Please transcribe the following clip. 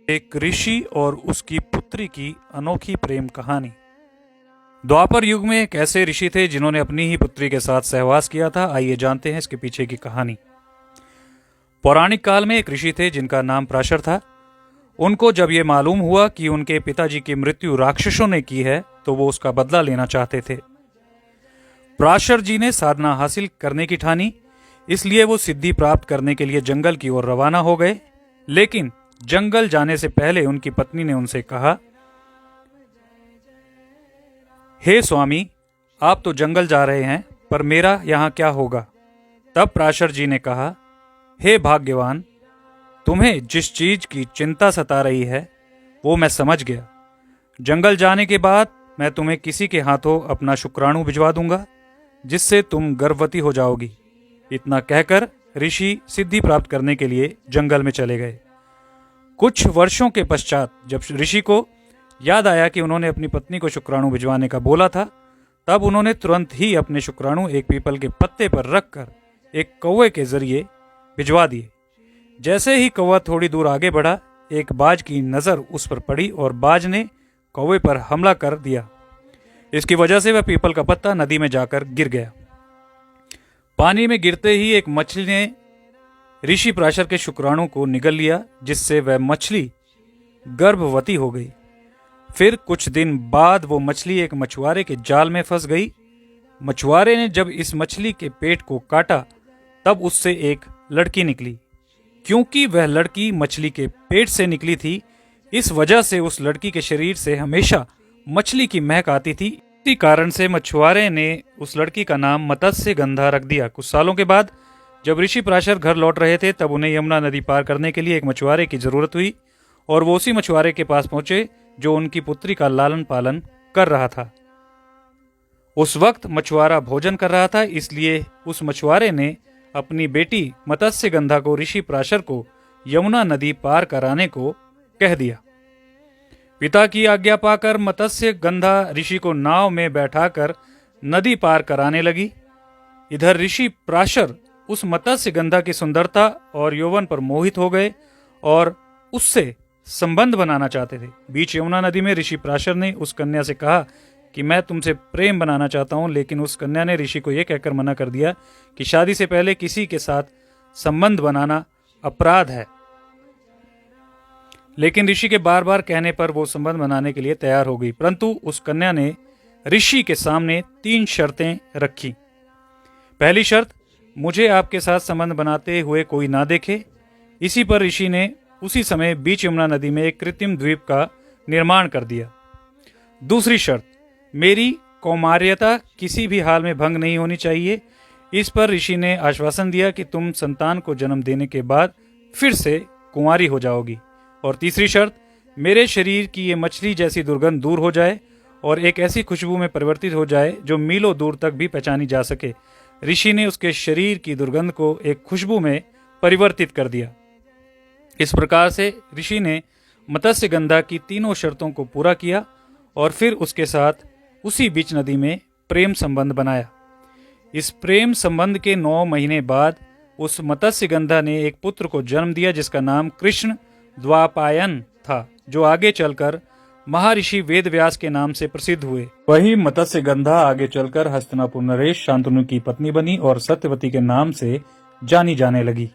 एक ऋषि और उसकी पुत्री की अनोखी प्रेम कहानी। द्वापर युग में एक ऐसे ऋषि थे जिन्होंने अपनी ही पुत्री के साथ सहवास किया था। आइए जानते हैं इसके पीछे की कहानी। पौराणिक काल में एक ऋषि थे जिनका नाम पराशर था। उनको जब यह मालूम हुआ कि उनके पिताजी की मृत्यु राक्षसों ने की है तो वो उसका बदला लेना चाहते थे। पराशर जी ने साधना हासिल करने की ठानी, इसलिए वो सिद्धि प्राप्त करने के लिए जंगल की ओर रवाना हो गए। लेकिन जंगल जाने से पहले उनकी पत्नी ने उनसे कहा, हे स्वामी, आप तो जंगल जा रहे हैं, पर मेरा यहाँ क्या होगा? तब पराशर जी ने कहा, हे भाग्यवान, तुम्हें जिस चीज की चिंता सता रही है वो मैं समझ गया। जंगल जाने के बाद मैं तुम्हें किसी के हाथों अपना शुक्राणु भिजवा दूंगा, जिससे तुम गर्भवती हो जाओगी। इतना कहकर ऋषि सिद्धि प्राप्त करने के लिए जंगल में चले गए। कुछ वर्षों के पश्चात जब ऋषि को याद आया कि उन्होंने अपनी पत्नी को शुक्राणु भिजवाने का बोला था, तब उन्होंने तुरंत ही अपने शुक्राणु एक पीपल के पत्ते पर रखकर एक कौवे के जरिए भिजवा दिए। जैसे ही कौवा थोड़ी दूर आगे बढ़ा, एक बाज की नजर उस पर पड़ी और बाज ने कौवे पर हमला कर दिया। इसकी वजह से वह पीपल का पत्ता नदी में जाकर गिर गया। पानी में गिरते ही एक मछली ने ऋषि पराशर के शुक्राणु को निगल लिया, जिससे वह मछली गर्भवती हो गई। फिर कुछ दिन बाद वो मछली एक मछुआरे के जाल में फंस गई। मछुआरे ने जब इस मछली के पेट को काटा, तब उससे एक लड़की निकली। क्योंकि वह लड़की मछली के पेट से निकली थी, इस वजह से उस लड़की के शरीर से हमेशा मछली की महक आती थी। इसी कारण से मछुआरे ने उस लड़की का नाम मत्स्य गंधा रख दिया। कुछ सालों के बाद जब ऋषि पराशर घर लौट रहे थे, तब उन्हें यमुना नदी पार करने के लिए एक मछुआरे की जरूरत हुई और वो उसी मछुआरे के पास पहुंचे जो उनकी पुत्री का लालन पालन कर रहा था। उस वक्त मछुआरा भोजन कर रहा था, इसलिए उस मछुआरे ने अपनी बेटी मत्स्य गंधा को ऋषि पराशर को यमुना नदी पार कराने को कह दिया। पिता की आज्ञा पाकर मत्स्य गंधा ऋषि को नाव में बैठाकर नदी पार कराने लगी। इधर ऋषि पराशर उस मत्स्य गंधा की सुंदरता और यौवन पर मोहित हो गए और उससे संबंध बनाना चाहते थे। बीच यमुना नदी में ऋषि पराशर ने उस कन्या से कहा कि मैं तुमसे प्रेम बनाना चाहता हूं, लेकिन उस कन्या ने ऋषि को यह कहकर मना कर दिया कि शादी से पहले किसी के साथ संबंध बनाना अपराध है। लेकिन ऋषि के बार बार कहने पर वो संबंध बनाने के लिए तैयार हो गई, परंतु उस कन्या ने ऋषि के सामने 3 शर्तें रखी। पहली शर्त, मुझे आपके साथ संबंध बनाते हुए कोई ना देखे। इसी पर ऋषि ने उसी समय बीच यमुना नदी में एक कृत्रिम द्वीप का निर्माण कर दिया। दूसरी शर्त, मेरी कौमार्यता किसी भी हाल में भंग नहीं होनी चाहिए। इस पर ऋषि ने आश्वासन दिया कि तुम संतान को जन्म देने के बाद फिर से कुंवारी हो जाओगी। और तीसरी शर्त, मेरे शरीर की ये मछली जैसी दुर्गंध दूर हो जाए और एक ऐसी खुशबू में परिवर्तित हो जाए जो मीलों दूर तक भी पहचानी जा सके। ऋषि ने उसके शरीर की दुर्गंध को एक खुशबू में परिवर्तित कर दिया। इस प्रकार से ऋषि ने मत्स्य गंधा की तीनों शर्तों को पूरा किया और फिर उसके साथ उसी बीच नदी में प्रेम संबंध बनाया। इस प्रेम संबंध के 9 महीने बाद उस मत्स्य गंधा ने एक पुत्र को जन्म दिया, जिसका नाम कृष्ण द्वापायन था, जो आगे चलकर महर्षि वेदव्यास के नाम से प्रसिद्ध हुए। वही मत्स्य गंधा आगे चलकर हस्तिनापुर नरेश शांतनु की पत्नी बनी और सत्यवती के नाम से जानी जाने लगी।